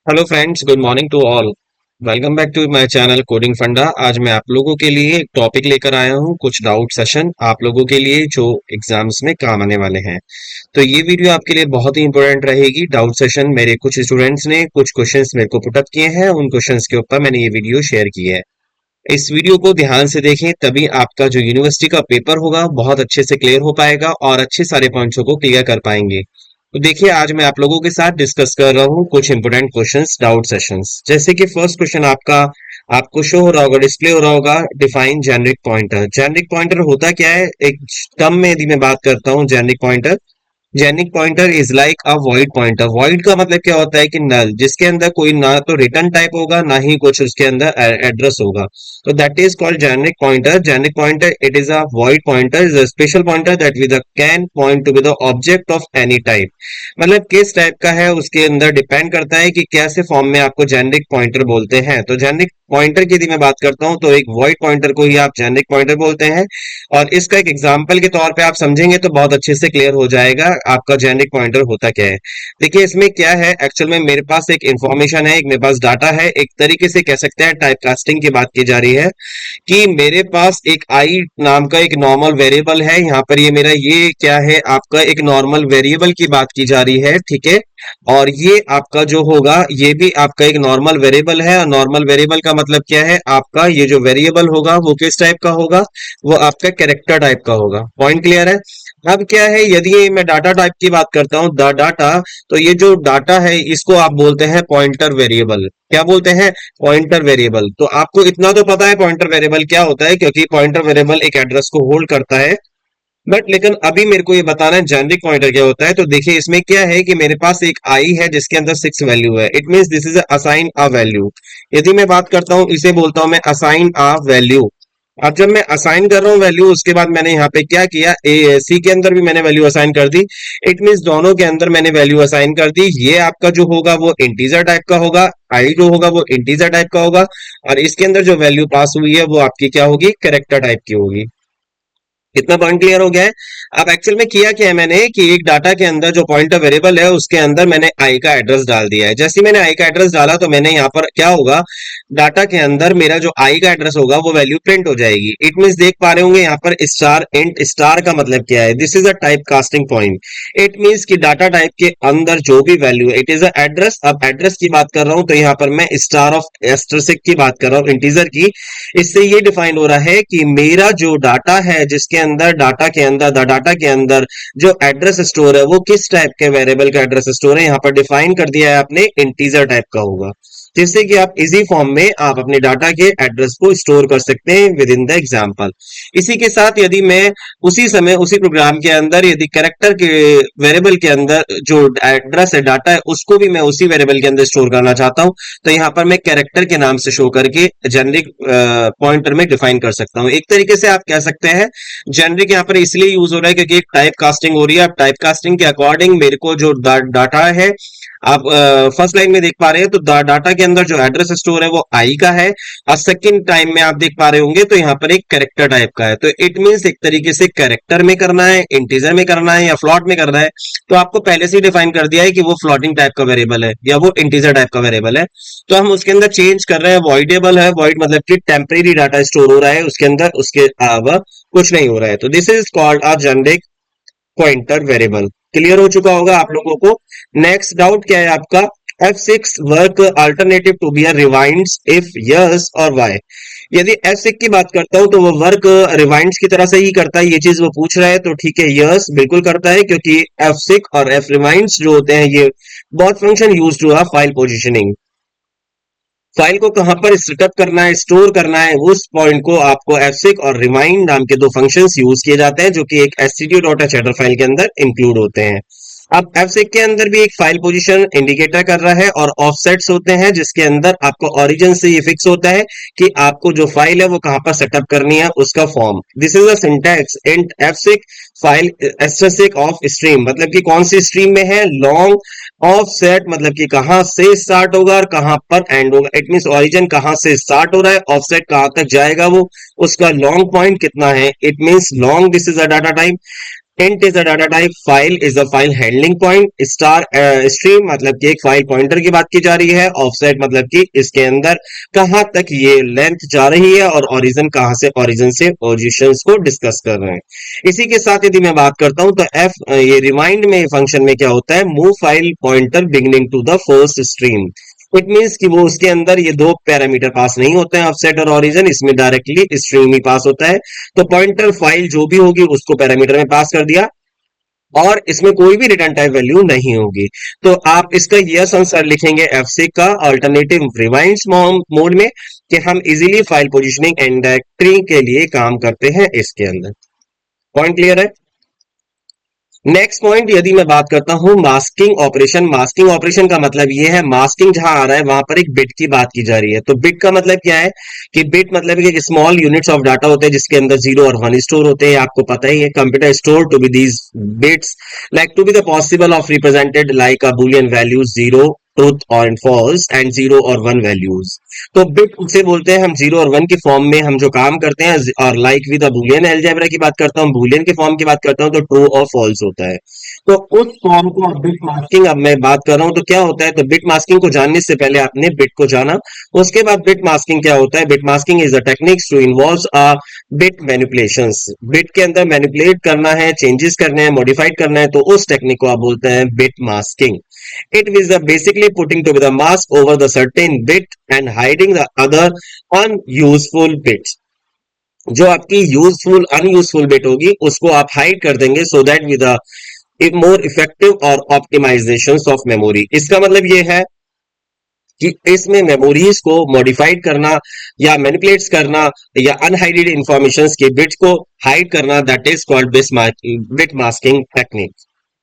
Hello friends, good morning to all. Welcome back to my channel coding Funda. आज मैं आप लोगों के लिए एक टॉपिक लेकर आया हूं, कुछ डाउट सेशन आप लोगों के लिए जो एग्जाम्स में काम आने वाले हैं। तो ये वीडियो आपके लिए बहुत ही इंपॉर्टेंट रहेगी। डाउट सेशन मेरे कुछ स्टूडेंट्स ने कुछ क्वेश्चंस मेरे को पुटअप किए हैं, उन क्वेश्चंस के ऊपर मैंने ये वीडियो शेयर की है। इस वीडियो को ध्यान से देखें, तभी आपका जो यूनिवर्सिटी का पेपर होगा बहुत अच्छे से क्लियर हो पाएगा और अच्छे सारे पॉइंट्स को क्लियर कर पाएंगे। तो देखिए, आज मैं आप लोगों के साथ डिस्कस कर रहा हूँ कुछ इंपोर्टेंट क्वेश्चंस, डाउट सेशंस। जैसे कि फर्स्ट क्वेश्चन आपका आपको शो हो रहा होगा, डिस्प्ले हो रहा होगा, define generic pointer. Generic pointer होता क्या है? एक टर्म में यदि मैं बात करता हूँ, generic pointer, generic pointer is like a void pointer. Void का मतलब क्या होता है कि नल, जिसके अंदर कोई ना तो रिटर्न टाइप होगा ना ही कुछ उसके अंदर एड्रेस होगा। तो that is called generic pointer. Generic pointer it is a void pointer, is a special pointer that with can point to be the object of any type. मतलब किस टाइप का है उसके अंदर डिपेंड करता है कि कैसे फॉर्म में आपको जेनिक पॉइंटर बोलते हैं। तो जेनिक पॉइंटर की यदि मैं बात करता हूं तो एक वॉइड पॉइंटर को ही आप जेनिक पॉइंटर बोलते हैं। और इसका एक एग्जांपल के तौर पे आप समझेंगे तो बहुत अच्छे से क्लियर हो जाएगा आपका जेनिक पॉइंटर होता क्या है। देखिए, इसमें क्या है, एक्चुअल में मेरे पास एक इंफॉर्मेशन है, एक मेरे पास डाटा है, एक तरीके से कह सकते हैं टाइप कास्टिंग की बात की जा रही है कि मेरे पास एक आई नाम का एक नॉर्मल वेरिएबल है। यहाँ पर ये मेरा ये क्या है, आपका एक नॉर्मल वेरिएबल की बात की जा रही है, ठीक है। और ये आपका जो होगा ये भी आपका एक नॉर्मल वेरिएबल है। और नॉर्मल वेरिएबल का मतलब क्या है, आपका ये जो वेरिएबल होगा वो किस टाइप का होगा, वो आपका कैरेक्टर टाइप का होगा। पॉइंट क्लियर है? अब क्या है, यदि मैं डाटा टाइप की बात करता हूं, डाटा, तो ये जो डाटा है इसको आप बोलते हैं पॉइंटर वेरिएबल। क्या बोलते हैं? Pointer variable. तो आपको इतना तो पता है पॉइंटर वेरिएबल क्या होता है, क्योंकि पॉइंटर वेरिएबल एक एड्रेस को होल्ड करता है। बट लेकिन अभी मेरे को ये बताना है जेनरिक पॉइंटर क्या होता है। तो देखिए, इसमें क्या है कि मेरे पास एक आई है जिसके अंदर 6 वैल्यू है। It means this is assign a value. यदि मैं बात करता हूं, इसे बोलता हूं मैं असाइन अ वैल्यू। अब जब मैं असाइन कर रहा हूँ वैल्यू, उसके बाद मैंने यहाँ पे क्या किया, ए सी के अंदर भी मैंने वैल्यू असाइन कर दी। इट मींस दोनों के अंदर मैंने वैल्यू असाइन कर दी। ये आपका जो होगा वो इंटीजर टाइप का होगा, आई जो होगा वो इंटीजर टाइप का होगा। और इसके अंदर जो वैल्यू पास हुई है वो आपकी क्या होगी, कैरेक्टर टाइप की होगी। कितना पॉइंट क्लियर हो गया है? अब एक्चुअल में किया क्या है मैंने कि एक डाटा के अंदर जो पॉइंटर वेरिएबल है उसके अंदर मैंने आई का एड्रेस डाल दिया है। जैसे ही मैंने आई का एड्रेस डाला तो मैंने यहाँ पर क्या होगा, डाटा के अंदर मेरा जो आई का एड्रेस होगा वो वैल्यू प्रिंट हो जाएगी। इट मींस देख पा रहे होंगे यहाँ पर स्टार, इंट स्टार का मतलब क्या है, this is a type casting point. It means कि डाटा टाइप के अंदर जो भी वैल्यू है इट इज अ एड्रेस। अब एड्रेस की बात कर रहा हूं तो यहाँ पर मैं स्टार ऑफ एस्टरसिक की बात कर रहा हूँ, इंटीजर की। इससे ये डिफाइन हो रहा है कि मेरा जो डाटा है जिसके अंदर डाटा के अंदर डाटा के अंदर जो एड्रेस स्टोर है वो किस टाइप के वेरिएबल का एड्रेस स्टोर है, यहाँ पर डिफाइन कर दिया है आपने, इंटीजर टाइप का होगा। जिससे कि आप इजी फॉर्म में आप अपने डाटा के एड्रेस को स्टोर कर सकते हैं विद इन द एग्जाम्पल। इसी के साथ यदि मैं उसी समय उसी प्रोग्राम के अंदर यदि कैरेक्टर के वेरिएबल के अंदर जो एड्रेस है, डाटा है, उसको भी मैं उसी वेरिएबल के अंदर स्टोर करना चाहता हूं, तो यहाँ पर मैं कैरेक्टर के नाम से शो करके जेनरिक पॉइंटर में डिफाइन कर सकता हूँ। एक तरीके से आप कह सकते हैं जेनरिक यहाँ पर इसलिए यूज हो रहा है क्योंकि एक टाइप कास्टिंग हो रही है। अब टाइप कास्टिंग के अकॉर्डिंग मेरे को जो डाटा है, आप फर्स्ट लाइन में देख पा रहे हैं तो डाटा के अंदर जो एड्रेस स्टोर है वो आई का है। और सेकंड टाइम में आप देख पा रहे होंगे तो यहाँ पर एक कैरेक्टर टाइप का है। तो इट मींस एक तरीके से कैरेक्टर में करना है, इंटीजर में करना है या फ्लॉट में करना है, तो आपको पहले से ही डिफाइन कर दिया है कि वो फ्लोटिंग टाइप का वेरिएबल है या वो इंटीजर टाइप का वेरिएबल है। तो हम उसके अंदर चेंज कर रहे हैं, वॉइडेबल है। वॉइड मतलब कि टेम्परेरी डाटा स्टोर हो रहा है उसके अंदर, उसके अलावा कुछ नहीं हो रहा है। तो this is called a generic pointer variable. Clear हो चुका होगा आप लोगों को। नेक्स्ट डाउट क्या है आपका, F6 work alternative to be rewinds if yes और वाई। यदि F6 की बात करता हूं तो वो वर्क रिवाइंड्स की तरह से ही करता है, ये चीज वो पूछ रहा है। तो ठीक है, यस बिल्कुल करता है, क्योंकि F6 और F रिवाइंड्स जो होते हैं ये बहुत function use to file positioning. File को कहां पर सेटअप करना है, स्टोर करना है, उस पॉइंट को आपको F6 और रिमाइंड नाम के दो फंक्शंस यूज किए जाते हैं जो कि एक stdio.h हेडर फाइल के अंदर इंक्लूड होते हैं। अब F6 के अंदर भी एक फाइल पोजीशन इंडिकेटर कर रहा है और ऑफसेट्स होते हैं जिसके अंदर आपको ओरिजिन से ये फिक्स होता है कि आपको जो फाइल है वो कहां पर सेटअप करनी है, उसका form. This is a syntax int F6 file asterisk of stream, मतलब कि कौन सी स्ट्रीम में है, लॉन्ग ऑफसेट मतलब कि कहां से स्टार्ट होगा और कहां पर एंड होगा। इट मींस ओरिजिन कहां से स्टार्ट हो रहा है, ऑफसेट कहां तक जाएगा, वो उसका लॉन्ग पॉइंट कितना है। It means long, this is a data type. Int is a data type, file is a file handling point, star stream मतलब कि एक फाइल पॉइंटर की बात की जा रही है, ऑफसेट मतलब कि इसके अंदर कहां तक ये लेंथ जा रही है, और ओरिजिन कहां से, ओरिजिन से पोजीशंस को डिस्कस कर रहे हैं। इसी के साथ यदि मैं बात करता हूं तो एफ ये रिमाइंड में फंक्शन में क्या होता है, move file pointer beginning to the first stream. It means कि वो उसके अंदर ये दो पैरामीटर पास नहीं होते हैं, ऑफसेट और ओरिजिन, इसमें डायरेक्टली स्ट्रीम ही पास होता है। तो पॉइंटर फाइल जो भी होगी उसको पैरामीटर में पास कर दिया, और इसमें कोई भी रिटर्न टाइप वैल्यू नहीं होगी। तो आप इसका यस आंसर लिखेंगे एफसी का अल्टरनेटिव रिवाइंड मोड में, कि हम easily file positioning and directory के लिए काम करते हैं इसके अंदर। पॉइंट क्लियर है? नेक्स्ट पॉइंट यदि मैं बात करता हूं मास्किंग ऑपरेशन। मास्किंग ऑपरेशन का मतलब यह है, मास्किंग जहां आ रहा है वहां पर एक बिट की बात की जा रही है। तो बिट का मतलब क्या है, कि बिट मतलब कि स्मॉल यूनिट्स ऑफ डाटा होते हैं जिसके अंदर 0 और 1 स्टोर होते हैं। आपको पता ही है, computer store to be these bits like to be the possible of represented like a boolean values 0 truth और फॉल्स एंड 0 और 1 वैल्यूज। तो बिट उसे बोलते हैं हम 0 और 1 के फॉर्म में हम जो काम करते हैं, और लाइक विद बुलियन अलजेब्रा की बात करता हूं, बुलियन के फॉर्म की बात करता हूं, तो ट्रू और फॉल्स होता है। तो उस फॉर्म को बिट मास्किंग अब मैं बात कर रहा हूं, तो क्या होता है, तो बिट मास्किंग को जानने से पहले आपने बिट को जाना, उसके बाद बिट मास्किंग क्या होता है। Bit masking is a techniques to involve a bit manipulations. Bit के अंदर मैनिपुलेट करना है, चेंजेस करने हैं, मॉडिफाइड करना है, तो उस टेक्निक को आप बोलते हैं bit masking. It is basically putting together mask over the certain bit and hiding the other unuseful bits. जो आपकी यूजफुल अनयूजफुल बिट होगी उसको आप हाइड कर देंगे, सो दैट विद एक मोर इफेक्टिव और ऑप्टिमाइजेशन ऑफ मेमोरी। इसका मतलब ये है कि इसमें मेमोरीज को मॉडिफाइड करना या मैनिपुलेट्स करना या अनहाइडेड इंफॉर्मेशन के बिट्स को हाइड करना, that is called bit masking technique.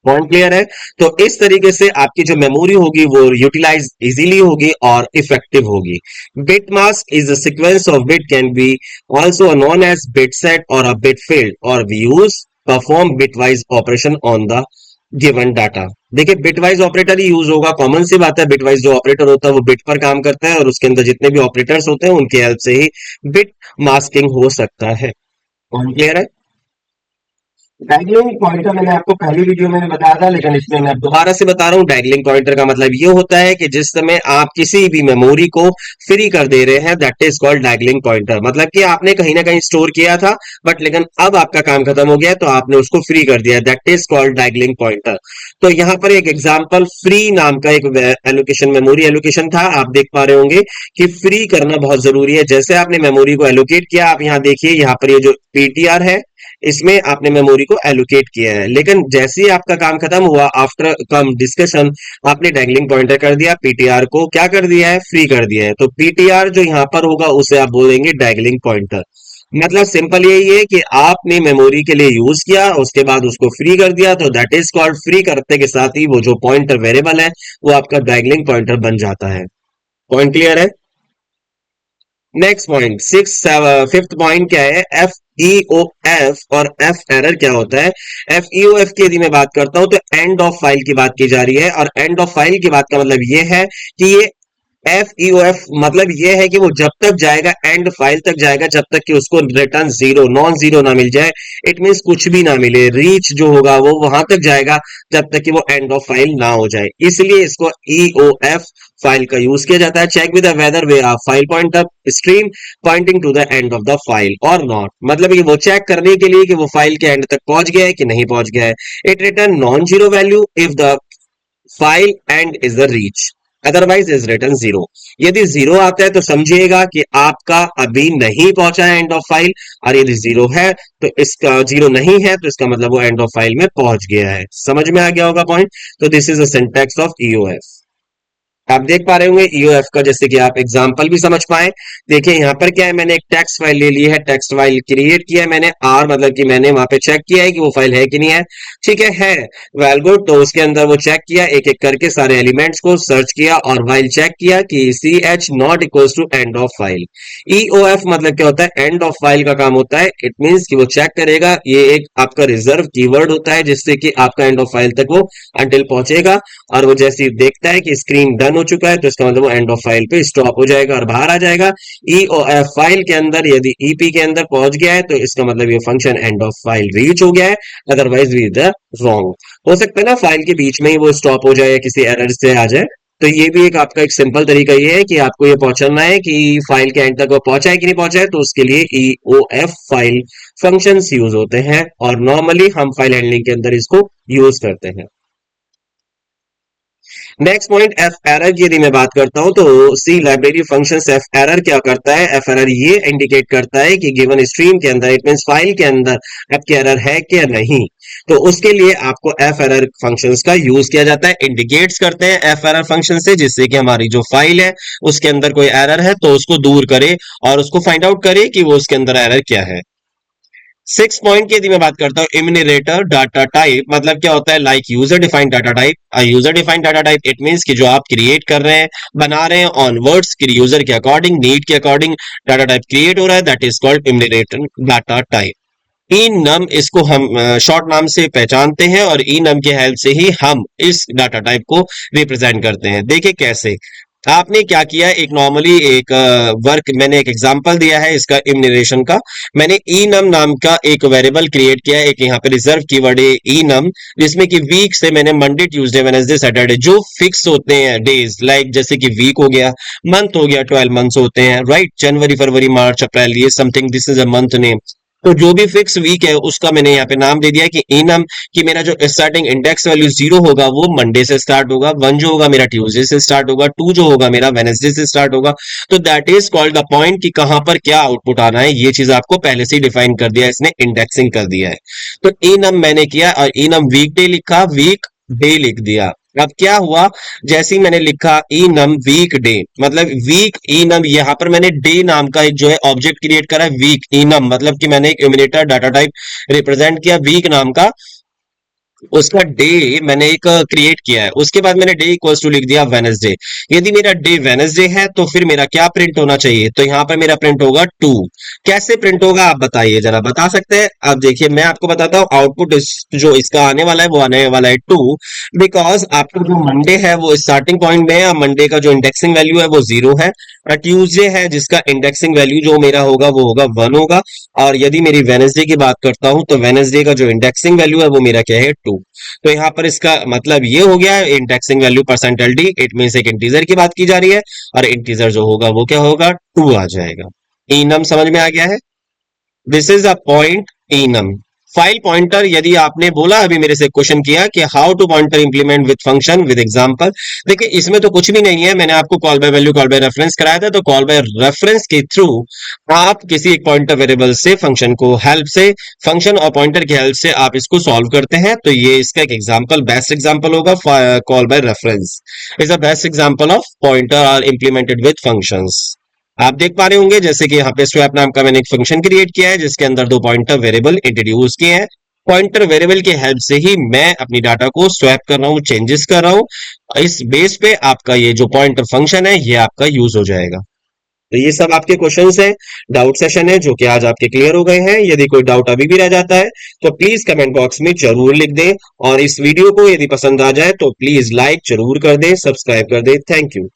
Point clear है? तो इस तरीके से आपकी जो मेमोरी होगी वो यूटिलाइज इजीली होगी और इफेक्टिव होगी। Bit mask is a sequence of bit, can be also known as bit set और अ बिट फील्ड, और we use perform bitwise operation on the given data. देखिए बिटवाइज ऑपरेटर ही use होगा, common सी बात है। Bitwise जो operator होता है वो बिट पर काम करता है, और उसके अंदर जितने भी ऑपरेटर्स होते हैं उनकी हेल्प से ही बिट मास्किंग हो सकता है। क्लियर है? डायगलिंग पॉइंटर मैंने आपको पहली वीडियो में भी बताया था, लेकिन इसमें मैं दोबारा से बता रहा हूँ। डायगलिंग पॉइंटर का मतलब ये होता है कि जिस समय आप किसी भी मेमोरी को फ्री कर दे रहे हैं, दैट इज कॉल्ड डायगलिंग पॉइंटर। मतलब कि आपने कहीं ना कहीं स्टोर किया था, बट लेकिन अब आपका काम खत्म हो गया तो आपने उसको फ्री कर दिया, दैट इज कॉल्ड डायगलिंग पॉइंटर। तो यहाँ पर एक एग्जाम्पल फ्री नाम का एक एलोकेशन, मेमोरी एलोकेशन था। आप देख पा रहे होंगे कि फ्री करना बहुत जरूरी है। जैसे आपने मेमोरी को एलोकेट किया, आप यहाँ देखिए, यहाँ पर ये जो पीटीआर है इसमें आपने मेमोरी को एलोकेट किया है, लेकिन जैसे ही आपका काम खत्म हुआ, आफ्टर कम डिस्कशन, आपने डैंगलिंग पॉइंटर कर दिया, पीटीआर को क्या कर दिया है, फ्री कर दिया है। तो पीटीआर जो यहां पर होगा उसे आप बोलेंगे डैंगलिंग पॉइंटर। मतलब सिंपल यही है कि आपने मेमोरी के लिए यूज किया, उसके बाद उसको फ्री कर दिया, तो दैट इज कॉल्ड फ्री। करते के साथ ही वो जो पॉइंटर वेरिएबल है वो आपका डैंगलिंग पॉइंटर बन जाता है। पॉइंट क्लियर है? नेक्स्ट पॉइंट फिफ्थ पॉइंट क्या है, एफ ई ओ एफ और एफ एरर क्या होता है। एफ ई ओ एफ की यदि मैं बात करता हूं तो एंड ऑफ फाइल की बात की जा रही है, और एंड ऑफ फाइल की बात का मतलब यह है कि ये एफ ई ओ एफ मतलब यह है कि वो जब तक जाएगा, एंड फाइल तक जाएगा, जब तक कि उसको रिटर्न जीरो, नॉन जीरो ना मिल जाए। इट मीन्स कुछ भी ना मिले, रीच जो होगा वो वहां तक जाएगा जब तक कि वो एंड ऑफ फाइल ना हो जाए। इसलिए इसको ई ओ एफ फाइल का यूज किया जाता है। Check with whether we are file point up stream pointing to the end of the file और नॉट। मतलब कि वो चेक करने के लिए कि वो फाइल के एंड तक पहुंच गया है कि नहीं पहुंच गया है। It return non zero value if the file and is the reach, otherwise is return zero. यदि जीरो आता है तो समझिएगा कि आपका अभी नहीं पहुंचा है एंड ऑफ फाइल, और यदि जीरो है तो इसका, जीरो नहीं है तो इसका मतलब वो एंड ऑफ फाइल में पहुंच गया है। समझ में आ गया होगा पॉइंट? तो this is the syntax of EOF. आप देख पा रहे होंगे ईओएफ का, जैसे कि आप एग्जांपल भी समझ पाए। देखिए यहाँ पर क्या है, मैंने एक टेक्स्ट फाइल ले ली है, टेक्स्ट फाइल क्रिएट किया है मैंने, आर मतलब कि मैंने वहां पे चेक किया है कि वो फाइल है कि नहीं है। ठीक है वेल गुड। तो उसके अंदर वो चेक किया, एक एक करके सारे एलिमेंट्स को सर्च किया, और वाइल चेक किया कि C H not equals to end of file. EOF मतलब क्या होता है, एंड ऑफ फाइल का काम होता है। इट मीन्स कि वो चेक करेगा, ये एक आपका रिजर्व कीवर्ड होता है जिससे कि आपका एंड ऑफ फाइल तक वो अंटिल पहुंचेगा, और वो जैसे ही देखता है कि स्क्रीन डन हो चुका है तो इसका मतलब वो एंड ऑफ फाइल पे स्टॉप हो जाएगा और बाहर आ जाएगा। ईओएफ फाइल के अंदर यदि ईपी के अंदर पहुंच गया है तो इसका मतलब ये function and of file reach हो गया है, अदरवाइज वी द रॉन्ग। हो सकता है ना फाइल के बीच में ही वो स्टॉप हो जाए या किसी एरर से आ जाए। तो ये भी एक आपका एक सिंपल तरीका ये है कि आपको ये पहुंचना है कि फाइल के एंड तक वो पहुंचा है कि नहीं पहुंचा है, तो उसके लिए ईओएफ फाइल फंक्शंस यूज होते हैं और नॉर्मली हम फाइल हैंडलिंग के अंदर इसको यूज करते हैं। नेक्स्ट पॉइंट एफ एरर की यदि मैं बात करता हूं तो सी लाइब्रेरी फंक्शन एफ एरर क्या करता है, एफ एरर ये इंडिकेट करता है कि गिवन स्ट्रीम के अंदर इट मींस फाइल के अंदर आपकी एरर है क्या नहीं। तो उसके लिए आपको एफ एरर फंक्शंस का यूज किया जाता है, इंडिकेट्स करते हैं एफ एरर फंक्शन से, जिससे कि हमारी जो फाइल है उसके अंदर कोई एरर है तो उसको दूर करे और उसको फाइंड आउट करे कि वो उसके अंदर एरर क्या है। सिक्स पॉइंट की यदि मैं बात करता हूं इम्यूनरेटर डाटा टाइप, मतलब क्या होता है, like user defined data type. User defined data type it means कि जो आप क्रिएट कर रहे हैं, बना रहे हैं ऑन वर्ड्स की यूजर के अकॉर्डिंग, नीड के अकॉर्डिंग डाटा टाइप क्रिएट हो रहा है, that is called enumerator data type. Enum इसको हम शॉर्ट नाम से पहचानते हैं और ई नम की हेल्प से ही हम इस डाटा टाइप को रिप्रेजेंट करते हैं। देखिए कैसे, आपने क्या किया, एक नॉर्मली एक वर्क मैंने एक एग्जांपल दिया है इसका इम्यूनरेशन का। मैंने ई नम नाम का एक वेरिएबल क्रिएट किया है, एक यहाँ पे रिजर्व कीवर्ड है ई नम, जिसमें कि वीक से मैंने मंडे ट्यूसडे वेडनेसडे सैटरडे जो फिक्स होते हैं डेज, लाइक जैसे कि वीक हो गया, मंथ हो गया, 12 मंथ्स होते हैं राइट, जनवरी फरवरी मार्च अप्रैल, ये something this is a month name. तो जो भी फिक्स वीक है उसका मैंने यहाँ पे नाम दे दिया कि इनम, कि मेरा जो स्टार्टिंग इंडेक्स वैल्यू 0 होगा वो मंडे से स्टार्ट होगा, 1 जो होगा मेरा ट्यूसडे से स्टार्ट होगा, 2 जो होगा मेरा वेडनेसडे से स्टार्ट होगा। तो that is called the point कि कहां पर क्या आउटपुट आना है, ये चीज आपको पहले से ही डिफाइन कर दिया है, इसने इंडेक्सिंग कर दिया है। तो इनम मैंने किया और इनम वीक डे लिखा, वीक डे लिख दिया। अब क्या हुआ, जैसे ही मैंने लिखा ई नम वीक डे, मतलब वीक ई नम, यहां पर मैंने डे नाम का एक जो है ऑब्जेक्ट क्रिएट करा है वीक ई नम, मतलब कि मैंने एक इम्यूनेटर डाटा टाइप रिप्रेजेंट किया वीक नाम का, उसका डे मैंने एक क्रिएट किया है। उसके बाद मैंने डे इक्वल्स टू लिख दिया वेनसडे। यदि मेरा डे वेनसडे है तो फिर मेरा क्या प्रिंट होना चाहिए, तो यहां पर मेरा प्रिंट होगा 2। कैसे प्रिंट होगा आप बताइए जरा, बता सकते हैं? अब देखिए मैं आपको बताता हूं, आउटपुट जो इसका आने वाला है वो आने वाला है 2, बिकॉज आपका जो मंडे है वो स्टार्टिंग पॉइंट में है, मंडे का जो इंडेक्सिंग वैल्यू है वो 0 है, और ट्यूसडे है जिसका इंडेक्सिंग वैल्यू जो मेरा होगा वो होगा 1 होगा। और यदि मेरी वेनसडे की बात करता हूं तो वेनसडे का जो इंडेक्सिंग वैल्यू है वो मेरा क्या है 2। तो यहां पर इसका मतलब ये हो गया indexing value percentile D, it means एक इंटीजर की बात की जा रही है और इंटीजर जो होगा वो क्या होगा 2 आ जाएगा। इनम समझ में आ गया है? This is a point enum. File pointer, यदि आपने बोला अभी मेरे से क्वेश्चन किया कि how to pointer implement with function with example, देखिए इसमें तो कुछ भी नहीं है, मैंने आपको call by value call by reference कराया था, तो कॉल बाय रेफरेंस के थ्रू आप किसी एक पॉइंटर वेरिएबल से फंक्शन को हेल्प से, फंक्शन और पॉइंटर की हेल्प से आप इसको सॉल्व करते हैं। तो ये इसका एक एग्जांपल, बेस्ट एग्जांपल होगा call by reference is a best example of pointer are implemented with functions. आप देख पा रहे होंगे जैसे कि यहाँ पे स्वैप नाम का मैंने एक फंक्शन क्रिएट किया है जिसके अंदर 2 पॉइंटर वेरिएबल इंट्रोड्यूस किए हैं। पॉइंटर वेरिएबल की हेल्प से ही मैं अपनी डाटा को स्वैप कर रहा हूँ, चेंजेस कर रहा हूँ। इस बेस पे आपका ये जो पॉइंटर फंक्शन है ये आपका यूज हो जाएगा। तो ये सब आपके क्वेश्चंस हैं, डाउट सेशन है जो कि आज आपके क्लियर हो गए हैं। यदि कोई डाउट अभी भी रह जाता है तो प्लीज कमेंट बॉक्स में जरूर लिख दें, और इस वीडियो को यदि पसंद आ जाए तो प्लीज लाइक जरूर कर दें, सब्सक्राइब कर दें। Thank you.